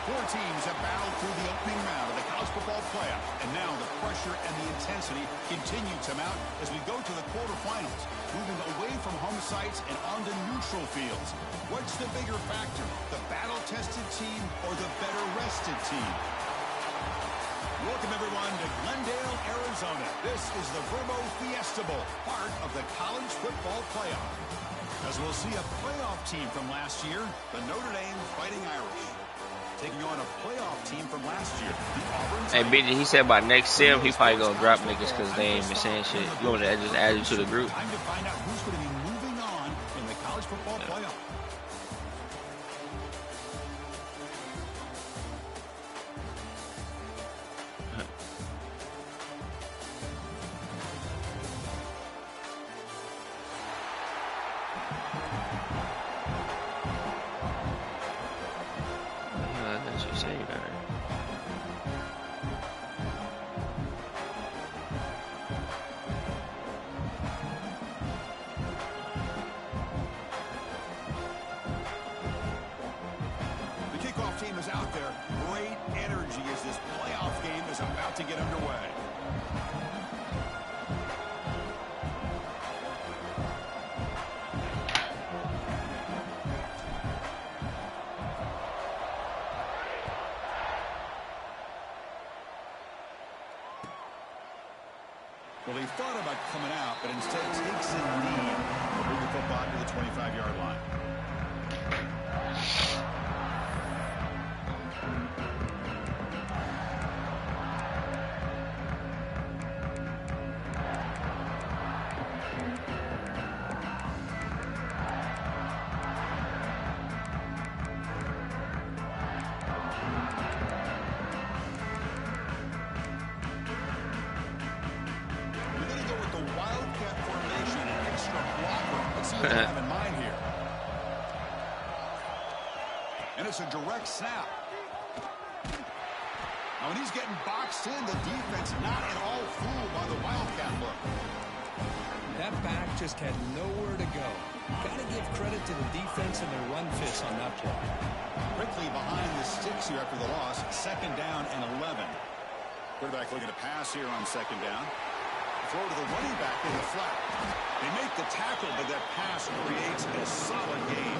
Four teams have battled through the opening round of the college football playoff, and now the pressure and the intensity continue to mount as we go to the quarterfinals, moving away from home sites and onto neutral fields. What's the bigger factor, the battle-tested team or the better-rested team? Welcome, everyone, to Glendale, Arizona. This is the Verbo Fiesta Bowl, part of the college football playoff. As we'll see a playoff team from last year, the Notre Dame Fighting Irish, taking on a playoff team from last year, the Auburn. Hey, BJ, he said by next sim, he probably gonna drop niggas because they ain't been saying shit. You want to just add you to the group? Time to find out who's going to be moving on in the college football playoff. Out there, great energy as this playoff game is about to get underway. Well, he thought about coming out, but instead takes a knee to bring the football to the 25-yard line. Have in mind here. And it's a direct snap. Now, when he's getting boxed in, the defense not at all fooled by the Wildcat look. That back just had nowhere to go. Got to give credit to the defense and their run fist on that play. Quickly behind the sticks here after the loss. 2nd down and 11. Quarterback looking to pass here on 2nd down. Throw to the running back in the flat. They make the tackle, but that pass creates a solid gain.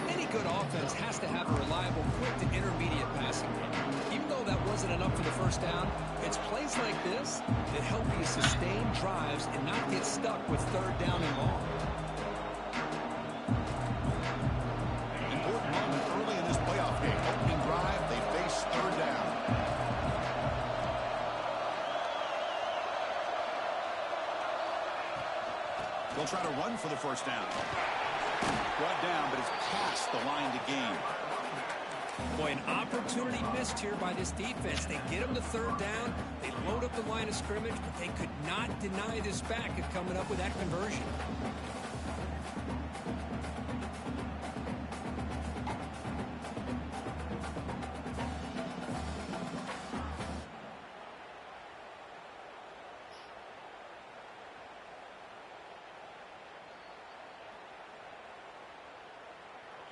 Any good offense has to have a reliable, quick to intermediate passing game. Even though that wasn't enough for the first down, it's plays like this that help you sustain drives and not get stuck with 3rd down and long. Important moment early in this playoff game. Opening drive, they face 3rd down. They'll try to run for the 1st down. Brought down, but it's past the line to gain. Boy, an opportunity missed here by this defense. They get them to 3rd down. They load up the line of scrimmage, but they could not deny this back of coming up with that conversion.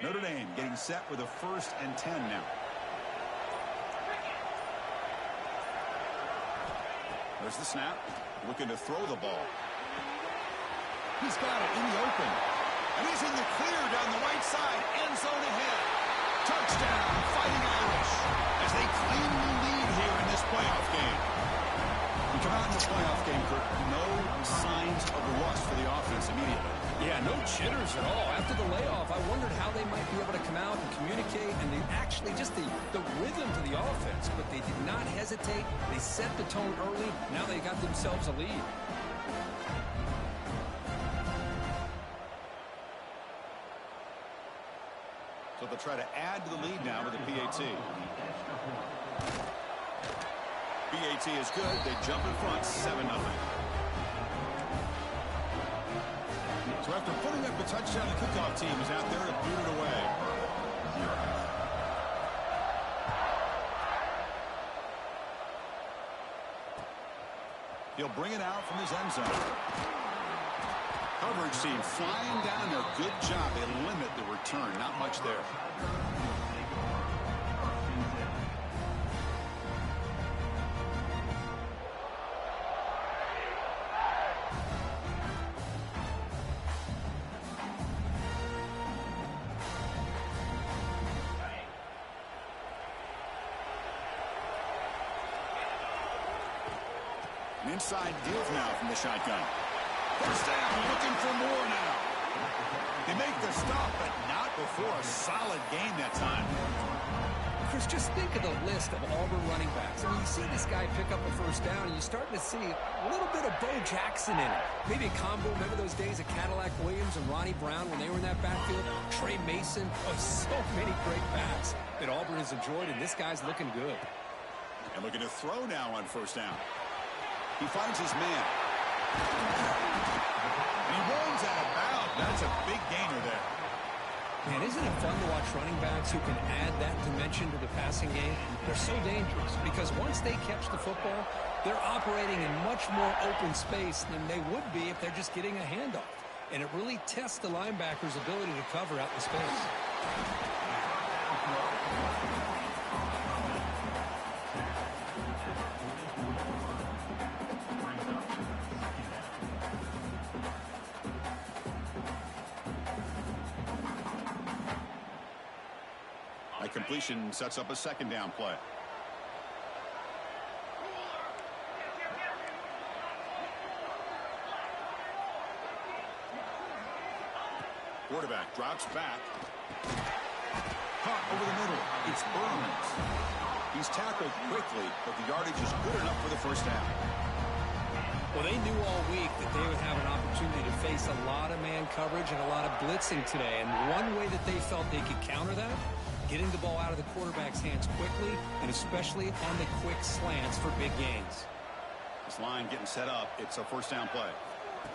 Notre Dame getting set with a 1st and 10 now. There's the snap. Looking to throw the ball. He's got it in the open. And he's in the clear down the right side. End zone ahead. Touchdown, Fighting Irish, as they claim the lead here in this playoff game. We come out in this playoff game, Kirk, no signs of rust for the offense immediately. Yeah, no jitters at all. After the layoff, I wondered how they might be able to come out and communicate, and they actually just the rhythm to the offense, but they did not hesitate. They set the tone early. Now they got themselves a lead. So they'll try to add to the lead now with the PAT. PAT is good. They jump in front, 7-0. So after putting up a touchdown, the kickoff team is out there to boot it away. He'll bring it out from his end zone. Coverage team flying down there. Good job. They limit the return. Not much there. An inside deals now from the shotgun. First down, looking for more now. They make the stop, but not before a solid gain that time. Chris, just think of the list of Auburn running backs. I mean, you see this guy pick up a first down, and you're starting to see a little bit of Bo Jackson in it. Maybe a combo. Remember those days of Cadillac Williams and Ronnie Brown when they were in that backfield? Trey Mason. Oh, so many great backs that Auburn has enjoyed, and this guy's looking good. And looking to throw now on first down. He finds his man. And he runs out of bounds. That's a big gainer there. Man, isn't it fun to watch running backs who can add that dimension to the passing game? They're so dangerous because once they catch the football, they're operating in much more open space than they would be if they're just getting a handoff. And it really tests the linebacker's ability to cover out in space. Completion sets up a second down play. Quarterback drops back. Caught over the middle. It's Burns. He's tackled quickly, but the yardage is good enough for the first down. Well, they knew all week that they would have an opportunity to face a lot of man coverage and a lot of blitzing today. And one way that they felt they could counter that, getting the ball out of the quarterback's hands quickly, and especially on the quick slants for big gains. This line getting set up. It's a first down play.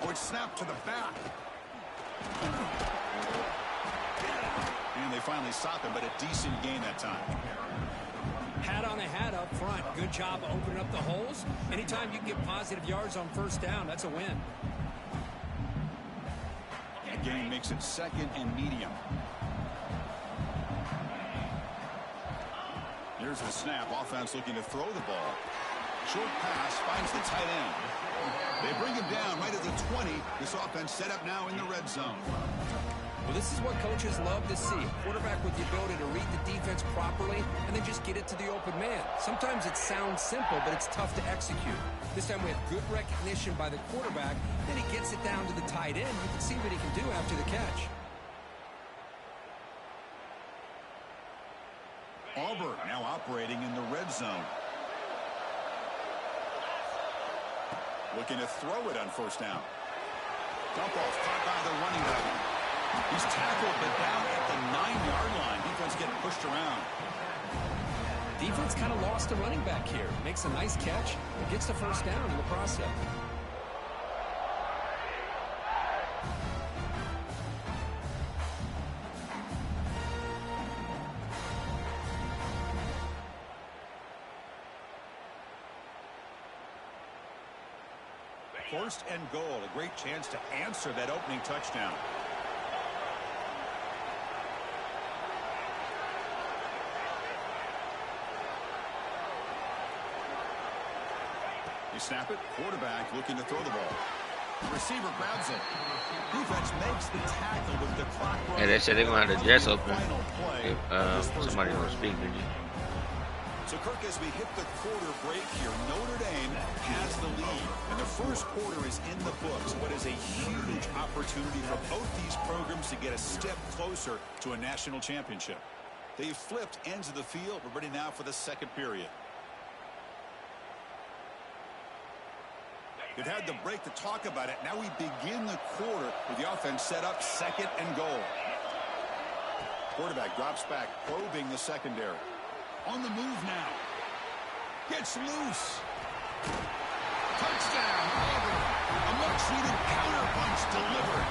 Oh, it's snapped to the back. And they finally stop him, but a decent gain that time. Hat on a hat up front. Good job opening up the holes. Anytime you can get positive yards on first down, that's a win. That gain makes it second and medium. Here's the snap. Offense looking to throw the ball. Short pass finds the tight end. They bring him down right at the 20. This offense set up now in the red zone. Well, this is what coaches love to see. A quarterback with the ability to read the defense properly and then just get it to the open man. Sometimes it sounds simple, but it's tough to execute. This time we have good recognition by the quarterback. Then he gets it down to the tight end. You can see what he can do after the catch. Auburn now operating in the red zone. Looking to throw it on first down. Dump off caught by the running back. He's tackled but down at the 9-yard line. Defense getting pushed around. Defense kind of lost the running back here. Makes a nice catch and gets the first down in the process. First and goal, a great chance to answer that opening touchdown. You snap it, quarterback looking to throw the ball. Receiver grabs it. Defense makes the tackle with the clock running. Yeah, they said they're going to have the jets open if somebody don't speak with you. So, Kirk, as we hit the quarter break here, Notre Dame has the lead, and the first quarter is in the books. What is a huge opportunity for both these programs to get a step closer to a national championship. They've flipped ends of the field. We're ready now for the second period. They've had the break to talk about it. Now we begin the quarter with the offense set up, second and goal. Quarterback drops back, probing the secondary. On the move now. Gets loose. Touchdown, Auburn. A much-needed counter-punch delivered.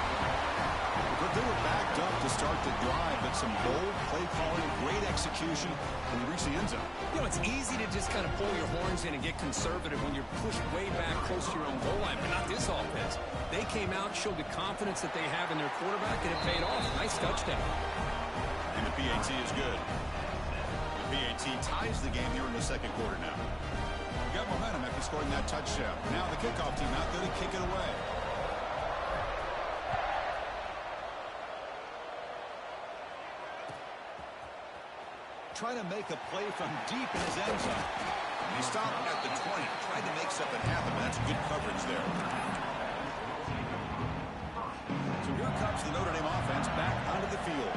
But they were backed up to start the drive, but some bold play calling, great execution, and they reach the end zone. You know, it's easy to just kind of pull your horns in and get conservative when you're pushed way back close to your own goal line, but not this offense. They came out, showed the confidence that they have in their quarterback, and it paid off. Nice touchdown. And the PAT is good. PAT ties the game here in the second quarter now. Got momentum after scoring that touchdown. Now the kickoff team out there to kick it away. Trying to make a play from deep in his end zone. He stopped at the 20, tried to make something happen, but that's good coverage there. So here comes the Notre Dame offense back onto the field.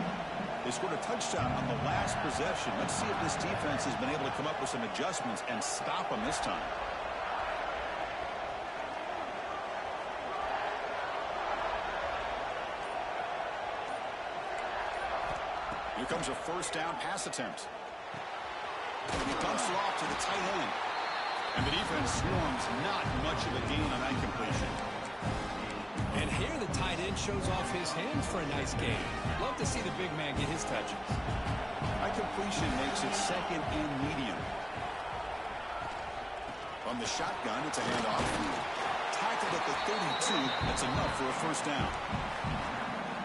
They scored a touchdown on the last possession. Let's see if this defense has been able to come up with some adjustments and stop them this time. Here comes a first down pass attempt. And he dumps it off to the tight end. And the defense swarms, not much of a gain on that completion. And here the tight end shows off his hands for a nice gain. Love to see the big man get his touches. That completion makes it second and medium. From the shotgun, it's a handoff. Tackled at the 32. That's enough for a first down.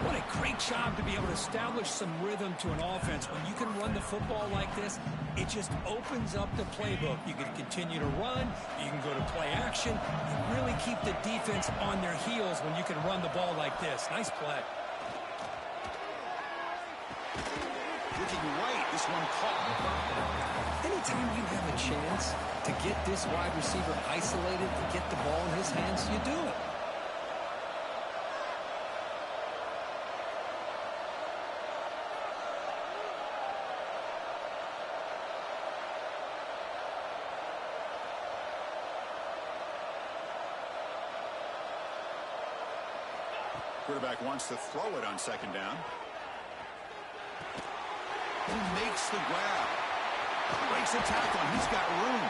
What a great job to be able to establish some rhythm to an offense. When you can run the football like this, it just opens up the playbook. You can continue to run. You can go to play action. You really keep the defense on their heels when you can run the ball like this. Nice play. Looking right, this one caught. Anytime you have a chance to get this wide receiver isolated, to get the ball in his hands, you do it. Quarterback wants to throw it on second down. He makes the grab. Breaks the tackle, and he's got room.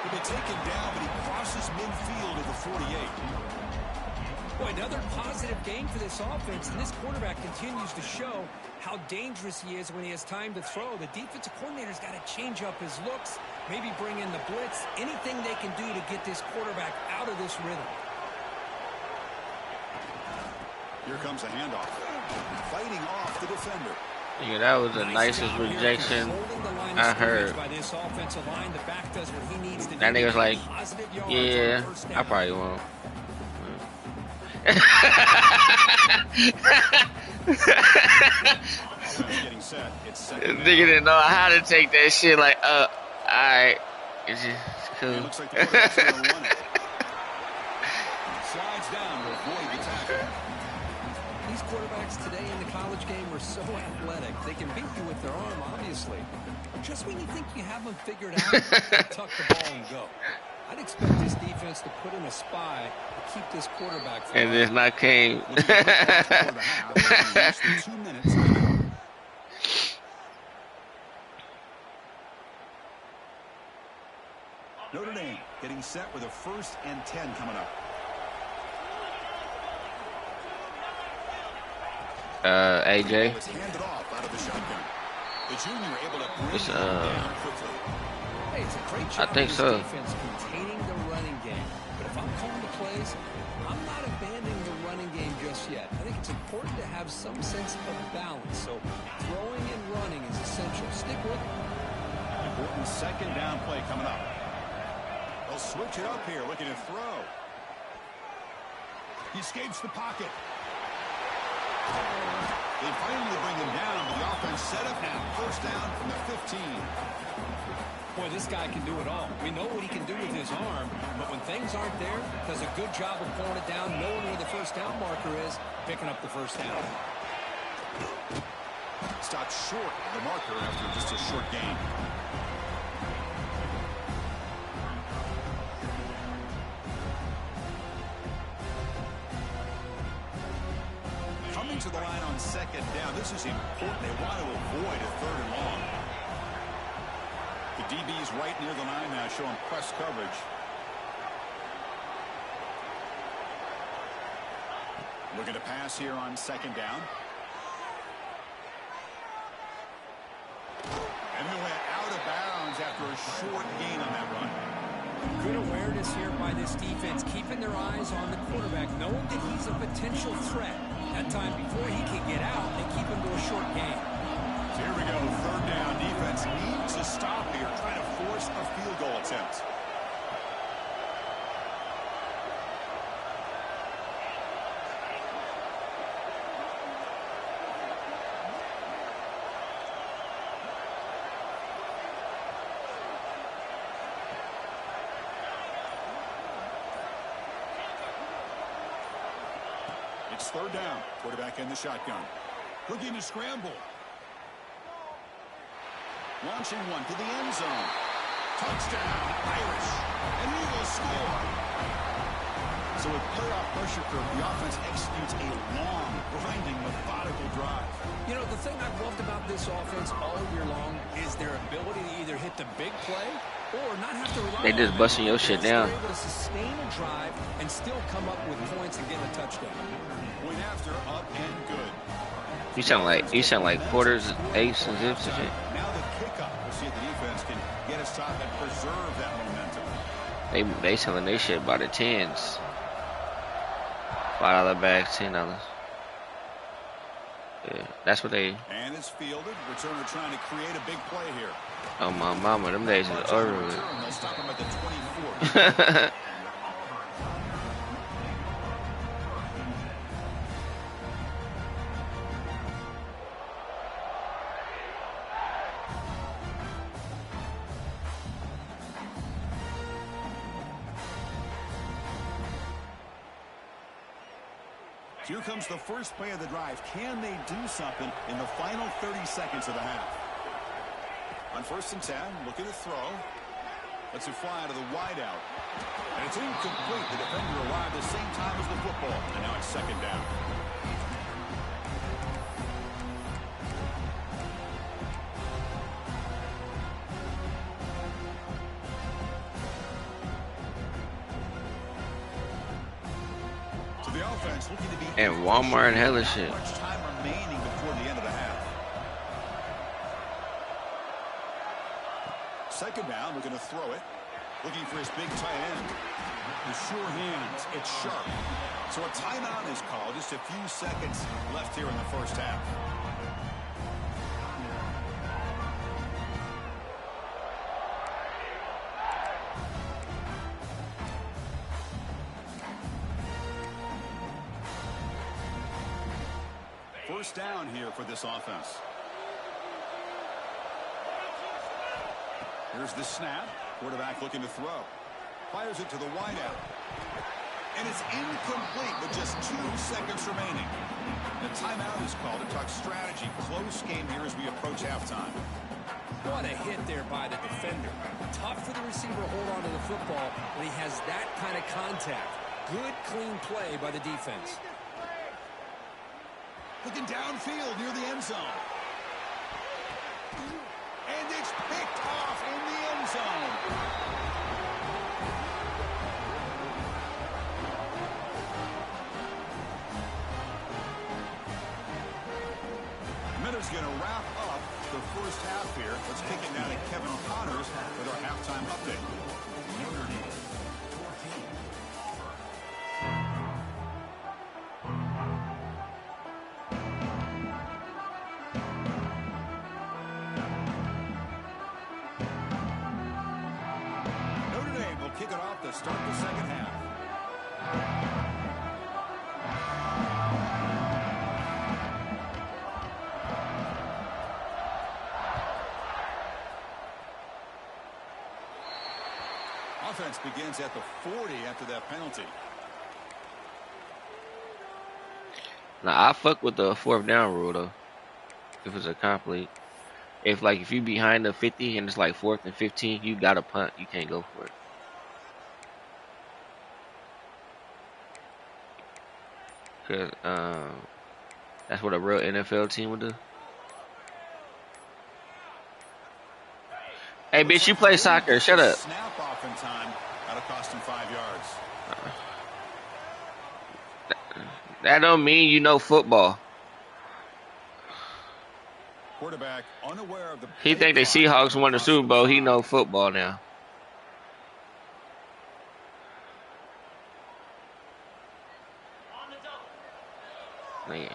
He'll be taken down, but he crosses midfield at the 48. Boy, another positive game for this offense, and this quarterback continues to show how dangerous he is when he has time to throw. The defensive coordinator's got to change up his looks, maybe bring in the blitz, anything they can do to get this quarterback out of this rhythm. Here comes a handoff. Fighting off the defender. Yeah, that was the nicest rejection I heard. That nigga's like, yeah, I probably won't. Nigga didn't know how to take that shit. Like, alright, it's just cool. It looks like the quarterback's gonna run it. Slides down to avoid the tackle. These quarterbacks today in the college game are so athletic. They can beat you with their arm, obviously. Just when you think you have them figured out, they tuck the ball and go. I'd expect this defense to put in a spy to keep this quarterback from and this not came. Notre Dame getting set with a 1st and 10 coming up. AJ. Was handed off out of the shotgun. The junior able to bring It's, it down quickly. Hey, it's a great job I think of so. this defense containing the running game. But if I'm calling the plays, I'm not abandoning the running game just yet. I think it's important to have some sense of balance. So throwing and running is essential. Stick with it. Important second down play coming up. They'll switch it up here, looking to throw. He escapes the pocket. They finally bring him down, but the offense set up now. First down from the 15. Boy, this guy can do it all. We know what he can do with his arm, but when things aren't there, does a good job of pulling it down, knowing where the first down marker is, picking up the first down. Stopped short of the marker after just a short gain. Coming to the line on second down. This is important. They want to avoid a 3rd and long. The DB's right near the line now, showing press coverage. Looking to pass here on second down. And he went out of bounds after a short gain on that run. Good awareness here by this defense, keeping their eyes on the quarterback, knowing that he's a potential threat. That time before he can get out, they keep him to a short gain. So here we go, 3rd down. Defense needs to stop here, trying to force a field goal attempt. It's third down. Quarterback in the shotgun. Looking to scramble. Launching one to the end zone. Touchdown, Irish. And Eagles score. So with playoff pressure curve, the offense executes a long, grinding, methodical drive. You know, the thing I've loved about this offense all year long is their ability to either hit the big play or not have to rely on it. They just busting your shit down. They're able to sustain a drive and still come up with points and get a touchdown. Point after, up and good. You sound like quarters, eighths, and zips and shit. Now the kickoff. We'll see if the defense can get us top and preserve that momentum. They selling their shit by the tens. $5 bags, $10. Yeah, that's what they. And it's fielded. Returner trying to create a big play here. Oh my mama, them days is over. They'll stop him at the 24. Here comes the first play of the drive. Can they do something in the final 30 seconds of the half? On 1st and 10, looking to throw. Lets it fly to the wideout. And it's incomplete. The defender arrived at the same time as the football. And now it's 2nd down. And Walmart and hella shit. Much time remaining before the end of the half. 2nd down, looking to throw it. Looking for his big tight end. The sure hands, it's sharp. So a timeout is called. Just a few seconds left here in the first half. First down here for this offense. Here's the snap. Quarterback looking to throw. Fires it to the wideout. And it's incomplete with just 2 seconds remaining. The timeout is called to talk strategy. Close game here as we approach halftime. What a hit there by the defender. Tough for the receiver to hold on to the football when he has that kind of contact. Good, clean play by the defense. Looking downfield near the end zone. And it's picked off in the end zone. Miller's going to wrap up the first half here. Let's kick it now to Kevin Connors with our halftime update. Kick it off to start the second half. Offense begins at the 40 after that penalty. Now I fuck with the 4th down rule though. If it's a complete. If you behind the 50 and it's like 4th and 15, you gotta punt. You can't go for it. Cause that's what a real NFL team would do. Hey, bitch, you play soccer. Shut up. Snap off in time. That'll cost him 5 yards. That don't mean you know football. Quarterback unaware of the. He think the Seahawks won the Super Bowl. He know football now. Man.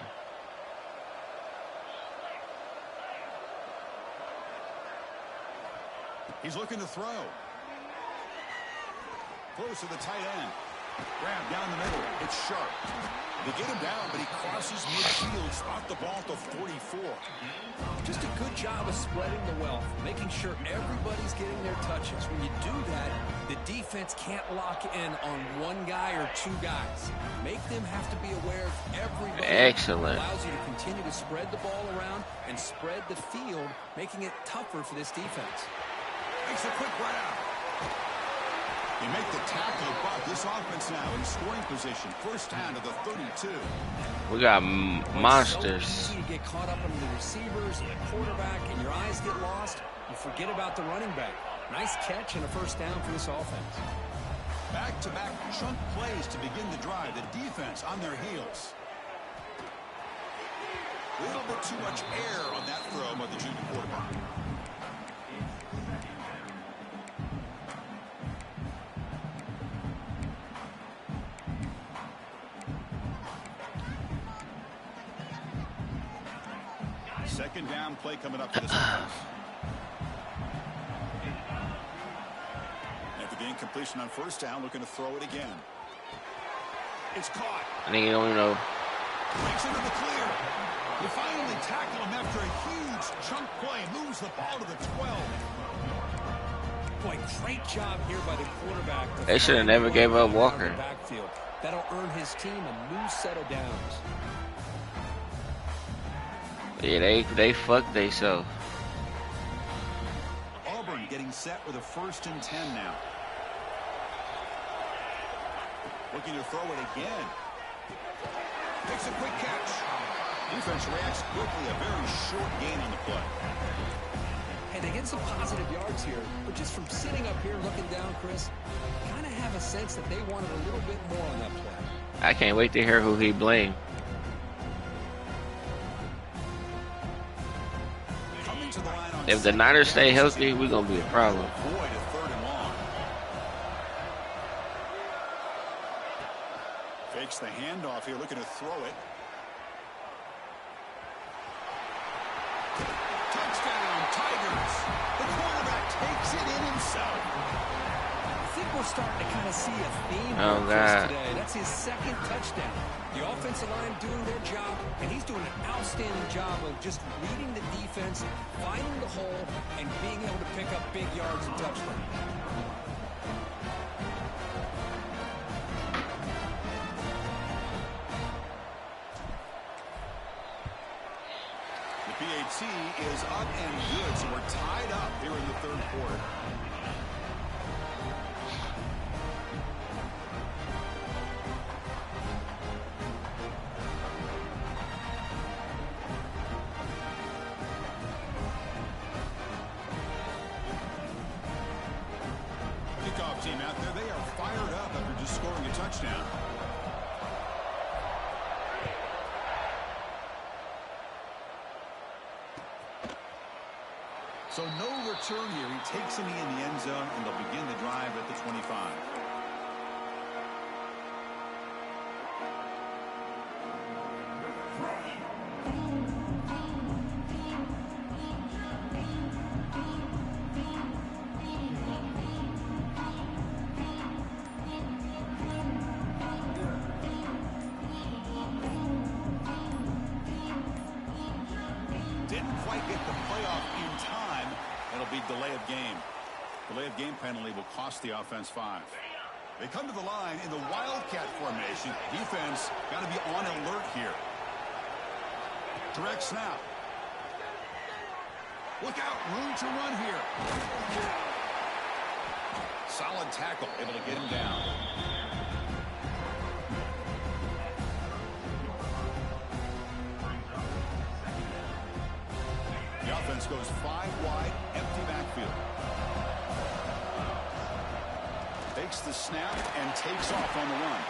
He's looking to throw. Close to the tight end. Grab down the middle. It's sharp. They get him down, but he crosses midfield, spot the ball to 44. Just a good job of spreading the wealth, making sure everybody's getting their touches. When you do that, the defense can't lock in on one guy or two guys. Make them have to be aware of everybody. Excellent. Allows you to continue to spread the ball around and spread the field, making it tougher for this defense. Makes a quick run out. They make the tackle, but this offense now in scoring position. First down to the 32. We got monsters. It's so easy to get caught up on the receivers and the quarterback, and your eyes get lost. You forget about the running back. Nice catch and a first down for this offense. Back-to-back chunk plays to begin the drive. The defense on their heels. A little bit too much air on that throw by the junior quarterback. Second down play coming up for this offense. After the incompletion on first down, looking to throw it again. It's caught. I think you don't even know. Breaks into the clear. They finally tackle him after a huge chunk play. Moves the ball to the 12. Boy, great job here by the quarterback. They should have never gave up Walker. Backfield. That'll earn his team a new set of downs. Yeah, they fucked theyself. Auburn getting set with a 1st and 10 now. Looking to throw it again. Makes a quick catch. Defense reacts quickly. A very short gain on the play. Hey, they get some positive yards here, but just from sitting up here looking down, Chris, kind of have a sense that they wanted a little bit more on that play. I can't wait to hear who he blamed. If the Niners stay healthy, we're going to be a problem. Boyd at 3rd and long. Fakes the handoff here, looking to throw it. Touchdown, Tigers. The quarterback takes it in himself. I think we're starting to kind of see a theme today. That's his 2nd touchdown. The offensive line doing their job, and he's doing an outstanding job of just reading the defense, finding the hole, and being able to pick up big yards and touchdowns. The PAT is up and good, so we're tied up here in the 3rd quarter. Team out there, they are fired up after just scoring a touchdown. So no return here. He takes him in the end zone, and they'll begin the drive at the 25. Delay of game penalty will cost the offense 5. They come to the line in the Wildcat formation. Defense got to be on alert here. Direct snap. Look out, room to run here. Solid tackle, able to get him down. The offense goes 5 wide, empty backfield. Takes the snap and takes off on the run.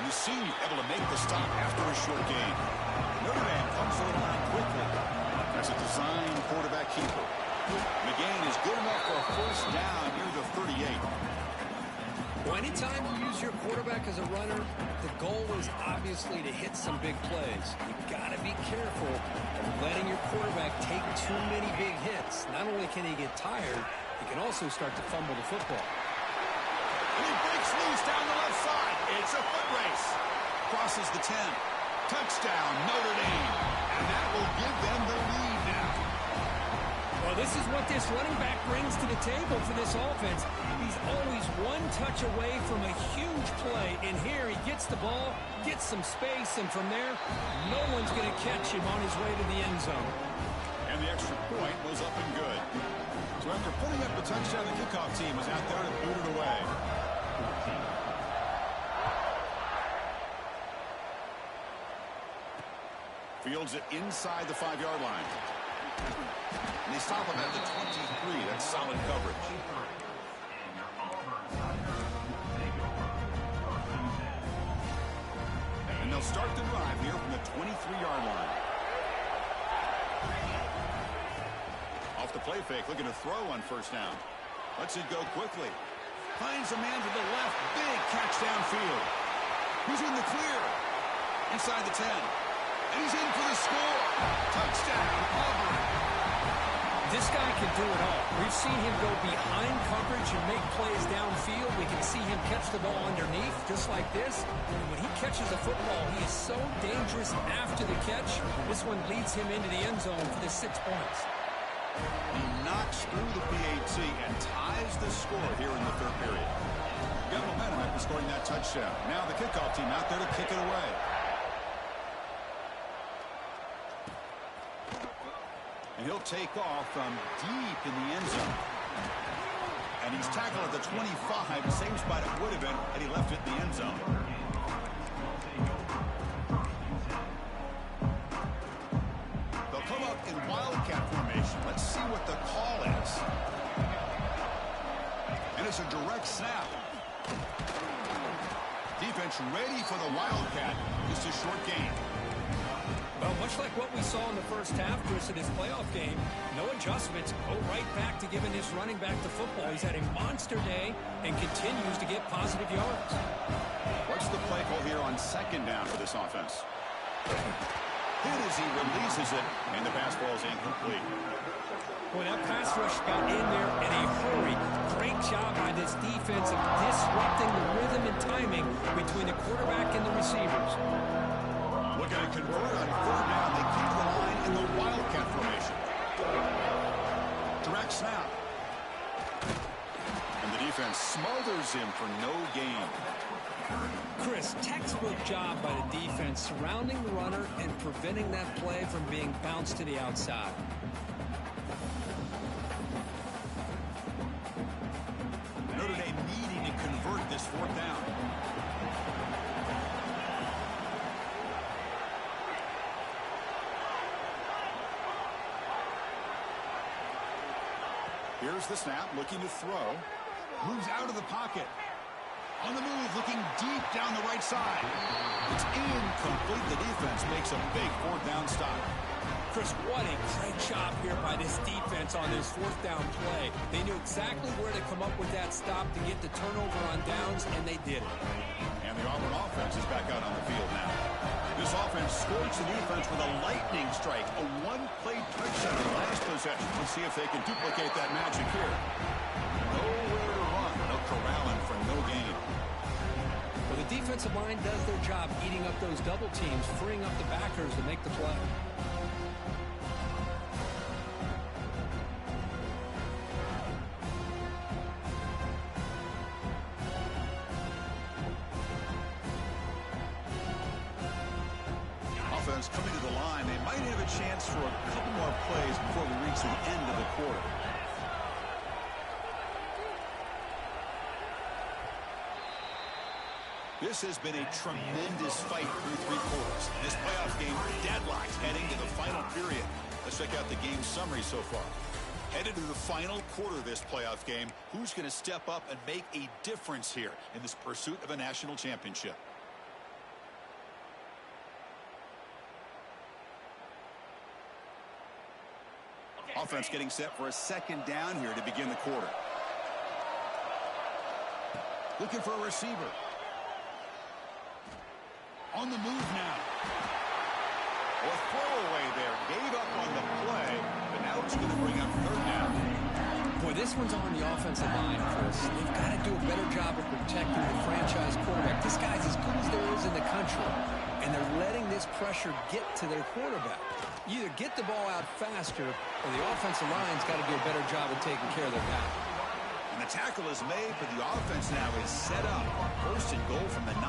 Musim able to make the stop after a short gain. Notre Dame comes to the line quickly. That's a design quarterback keeper. McGain is good enough for a first down near the 38. Well, anytime you use your quarterback as a runner, the goal is obviously to hit some big plays. You've got to be careful of letting your quarterback take too many big hits. Not only can he get tired, he can also start to fumble the football. And he breaks loose down the left side. It's a foot race. Crosses the 10. Touchdown, Notre Dame. And that will give them the lead now. Well, this is what this running back brings to the table for this offense. He's always one touch away from a huge play. And here he gets the ball, gets some space, and from there, no one's going to catch him on his way to the end zone. And the extra point was up and good. So after putting up the touchdown, the kickoff team was out there to boot it away. Fields it inside the 5-yard line. And they stop him at the 23. That's solid coverage. And they'll start the drive here from the 23-yard line. Off the play fake, looking to throw on first down. Lets it go quickly. Finds a man to the left. Big catch downfield. Who's in the clear? Inside the 10. And he's in for the score. Touchdown, Auburn. This guy can do it all. We've seen him go behind coverage and make plays downfield. We can see him catch the ball underneath, just like this. And when he catches a football, he is so dangerous after the catch. This one leads him into the end zone for the 6 points. He knocks through the PAT and ties the score here in the third period. Got momentum after scoring that touchdown. Now the kickoff team out there to kick it away. And he'll take off from deep in the end zone. And he's tackled at the 25, the same spot it would have been had he left it in the end zone. They'll come up in wildcat formation. Let's see what the call is. And it's a direct snap. Defense ready for the wildcat. Just a short gain. Well, much like what we saw in the first half, Chris, in his playoff game, no adjustments. Go right back to giving his running back the football. He's had a monster day and continues to get positive yards. What's the play call here on second down for this offense? Hit as he releases it, and the pass ball is incomplete. Boy, that pass rush got in there in a hurry. Great job by this defense of disrupting the rhythm and timing between the quarterback and the receivers. Looking to convert on third down. They keep the line in the wildcat formation. Direct snap. And the defense smothers him for no gain. Chris, textbook job by the defense surrounding the runner and preventing that play from being bounced to the outside. Notre Dame needing to convert this fourth down. Here's the snap, looking to throw. Moves out of the pocket. On the move, looking deep down the right side. It's incomplete. The defense makes a big fourth down stop. Chris, what a great job here by this defense on this fourth down play. They knew exactly where to come up with that stop to get the turnover on downs, and they did it. And the Auburn offense is back out on the field now. This offense scorched the defense with a lightning strike, a one-play touchdown in the last possession. Let's see if they can duplicate that magic here. Nowhere to run. No corralling for no gain. Well, the defensive line does their job eating up those double teams, freeing up the backers to make the play. Offense coming to the line. They might have a chance for a couple more plays before we reach the end of the quarter. This has been a tremendous fight through three quarters. This playoff game deadlocked heading to the final period. Let's check out the game summary so far. Headed to the final quarter of this playoff game, who's going to step up and make a difference here in this pursuit of a national championship? Offense getting set for a second down here to begin the quarter. Looking for a receiver. On the move now. Well, a throwaway there. Gave up on the play, but now it's going to bring up third down. Boy, this one's on the offensive line, Chris. They've got to do a better job of protecting the franchise quarterback. This guy's as good as there is in the country, and they're letting this pressure get to their quarterback. You either get the ball out faster, or the offensive line's got to do a better job of taking care of their back. And the tackle is made, but the offense now is set up. First and goal from the 9.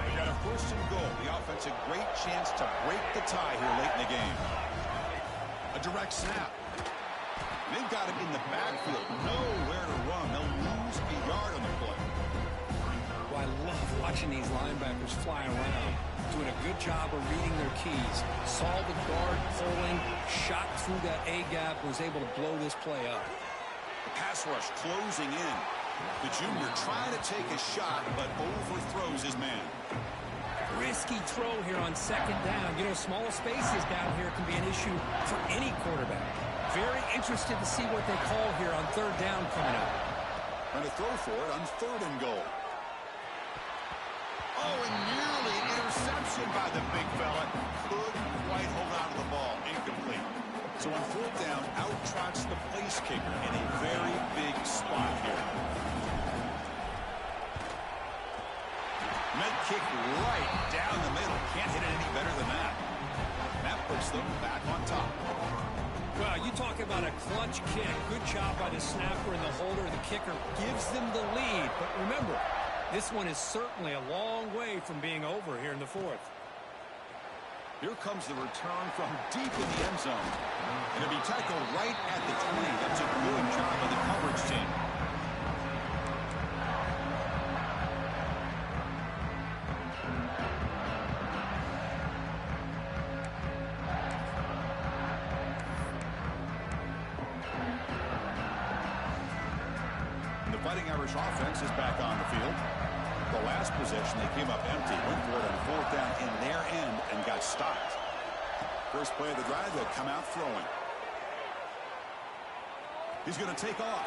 They got a first and goal. The offense a great chance to break the tie here late in the game. A direct snap. They've got him in the backfield. Nowhere to run. They'll lose a yard on the play. Well, I love watching these linebackers fly around, doing a good job of reading their keys. Saw the guard pulling, shot through that A-gap, was able to blow this play up. The pass rush closing in. The junior trying to take a shot, but overthrows his man. Risky throw here on second down. You know, small spaces down here can be an issue for any quarterback. Very interested to see what they call here on third down coming up. Trying to throw for it on third and goal. Oh, and nearly an interception by the big fella. Couldn't quite hold on to the ball. Incomplete. So on fourth down, out trots the place kicker in a very big spot here. Med kick right down the middle. Can't hit it any better than that. That puts them back on top. Well, you talk about a clutch kick. Good job by the snapper and the holder. The kicker gives them the lead. But remember, this one is certainly a long way from being over here in the fourth. Here comes the return from deep in the end zone. And it'll be tackled right at the 20. That's a good job of the coverage team. Fighting Irish offense is back on the field. The last possession, they came up empty, went for it on fourth down in their end and got stopped. First play of the drive, they'll come out throwing. He's going to take off.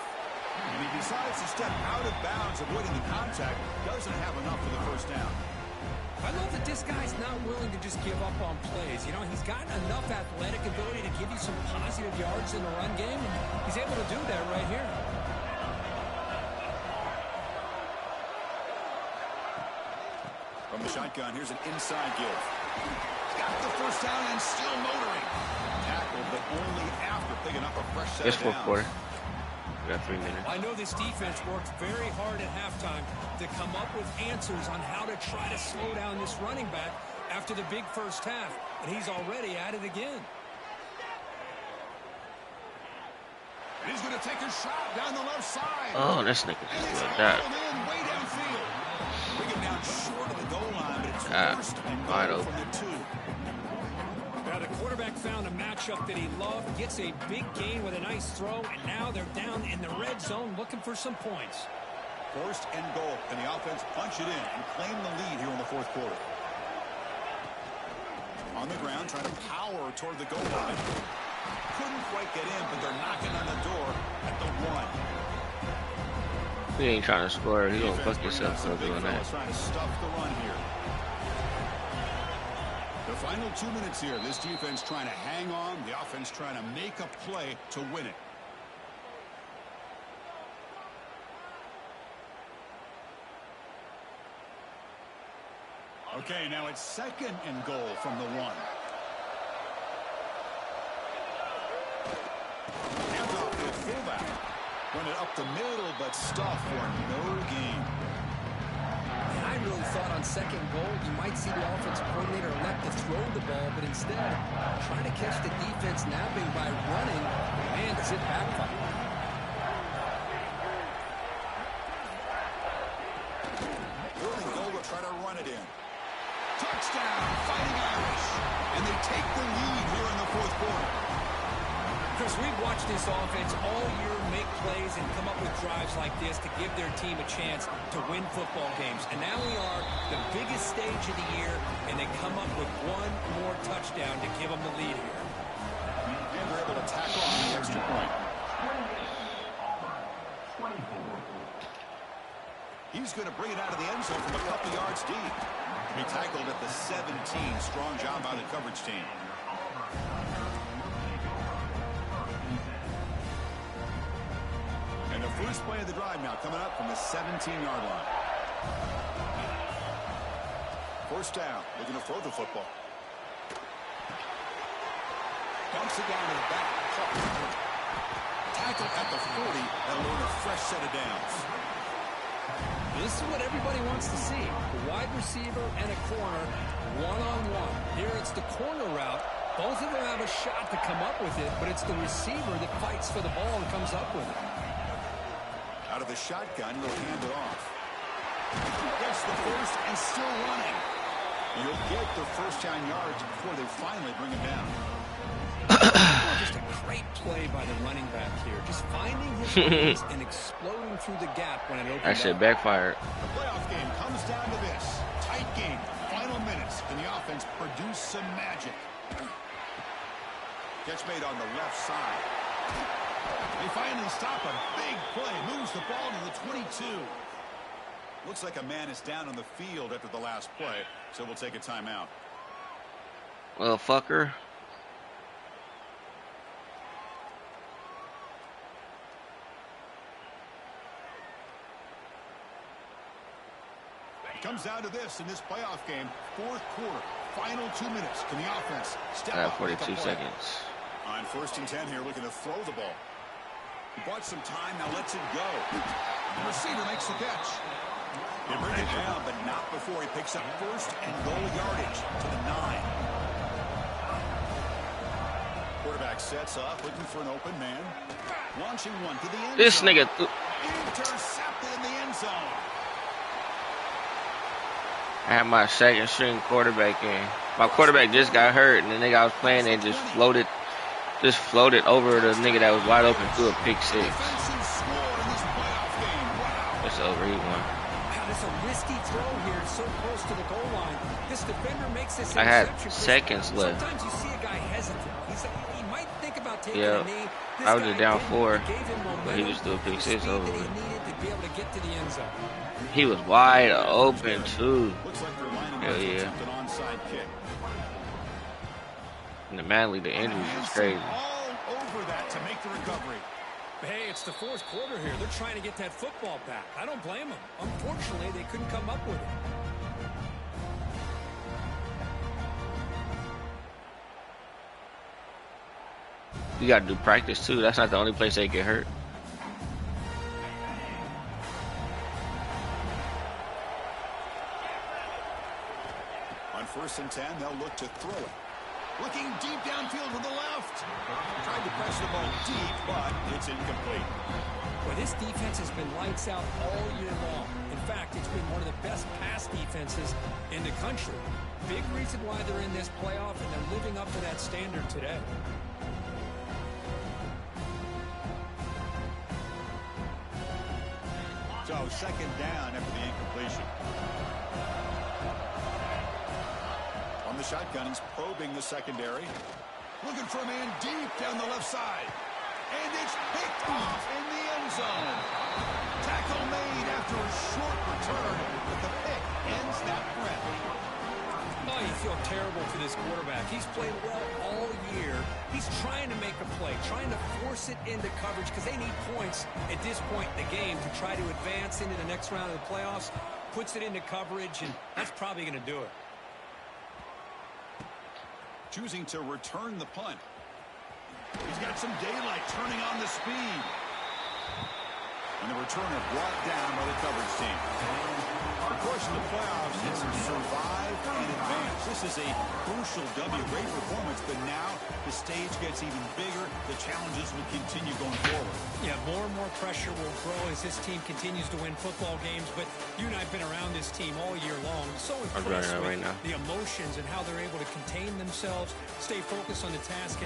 And he decides to step out of bounds, avoiding the contact. Doesn't have enough for the first down. I love that this guy's not willing to just give up on plays. You know, he's got enough athletic ability to give you some positive yards in the run game. And he's able to do that right here. From the shotgun, here's an inside give. Got the first down and still motoring. Tackled, but only after picking up a fresh set of downs. Quarter. We got 3 minutes. I know this defense worked very hard at halftime to come up with answers on how to try to slow down this running back after the big first half, and he's already at it again. And he's going to take a shot down the left side. Oh, this nigga just like that. Way downfield. Bring him down short of the goal line, but it's first and wide goal open. from the 2. Now the quarterback found a matchup that he loved, gets a big gain with a nice throw, and now they're down in the red zone looking for some points. First and goal, and the offense punch it in and claim the lead here in the fourth quarter. On the ground, trying to power toward the goal line. Couldn't quite get in, but they're knocking on the door at the 1. He ain't trying to score. He's gonna fuck himself for doing that. Trying to stuff the run here. The final 2 minutes here. This defense trying to hang on. The offense trying to make a play to win it. Okay, now it's second and goal from the 1. Hands off to a fullback. Run it up the middle, but stuff for no gain. I really thought on second goal you might see the offensive coordinator elect to throw the ball, but instead trying to catch the defense napping by running. Man, does it backfire. Early goal will try to run it in. Touchdown, Fighting Irish. And they take the lead here in the fourth quarter. Chris, we've watched this offense all year make plays and come up with drives like this to give their team a chance to win football games. And now we are the biggest stage of the year, and they come up with one more touchdown to give them the lead here. And they're able to tackle on the extra point. He's going to bring it out of the end zone from a couple yards deep. To be tackled at the 17. Strong job by the coverage team. And the first play play of the drive now coming up from the 17-yard line. First down, looking to throw the football. Dumps it down to the back. Tackle at the 40. That'll earn a fresh set of downs. This is what everybody wants to see. A wide receiver and a corner, one-on-one. Here it's the corner route. Both of them have a shot to come up with it, but it's the receiver that fights for the ball and comes up with it. Out of the shotgun, he'll hand it off. Gets the first and still running. You'll get the first down yards before they finally bring him down. Just a great play by the running back here. Just finding his lanes and exploding through the gap when it opens That shit backfired. The playoff game comes down to this. Tight game. Final minutes. Can the offense produce some magic? Catch made on the left side. They finally stop a big play. Moves the ball to the 22. Looks like a man is down on the field after the last play, so we'll take a timeout. Well, fucker. It comes down to this in this playoff game. Fourth quarter, final 2 minutes. Can the offense step up? 42 seconds. On 1st and 10 here, looking to throw the ball. He bought some time, now lets it go. The receiver makes the catch. He'll bring it down, but not before he picks up first and goal yardage to the 9. Quarterback sets up, looking for an open man. Launching one to the end zone. This nigga. Intercepted in the end zone. I had my second string quarterback in. My quarterback just got hurt, and the nigga I was playing and just floated over the nigga that was wide open through a pick six. It's over. He won. It's a risky throw here. It's so close to the goal line. This defender makes this. I had seconds left. Sometimes you see a guy hesitant. He might think about taking a knee. I was just down 4, but he just threw a pick six over. He needed to be able to get to the end zone. He was wide open too. Hell yeah. And the Manley, the injuries is crazy. All over that to make the recovery. Hey, it's the fourth quarter here. They're trying to get that football back. I don't blame them. Unfortunately, they couldn't come up with it. You got to do practice too. That's not the only place they get hurt. On 1st and 10, they'll look to throw it. Looking deep downfield to the left. Tried to press the ball deep, but it's incomplete. Well, this defense has been lights out all year long. In fact, it's been one of the best pass defenses in the country. Big reason why they're in this playoff, and they're living up to that standard today. So, second down after the incompletion. On the shotgun, he's probing the secondary. Looking for a man deep down the left side. And it's picked off in the end zone. Tackle made after a short return, but the pick ends that threat. Oh, you feel terrible for this quarterback. He's played well all year. He's trying to make a play, trying to force it into coverage because they need points at this point in the game to try to advance into the next round of the playoffs. Puts it into coverage, and that's probably going to do it. Choosing to return the punt. He's got some daylight turning on the speed. And the returner brought down by the coverage team. Of course, in the playoffs, it's survive and advance. This is a crucial W. Great performance, but now the stage gets even bigger. The challenges will continue going forward. Yeah, more and more pressure will grow as this team continues to win football games. But you and I have been around this team all year long. So impressed with the emotions and how they're able to contain themselves, stay focused on the task at hand.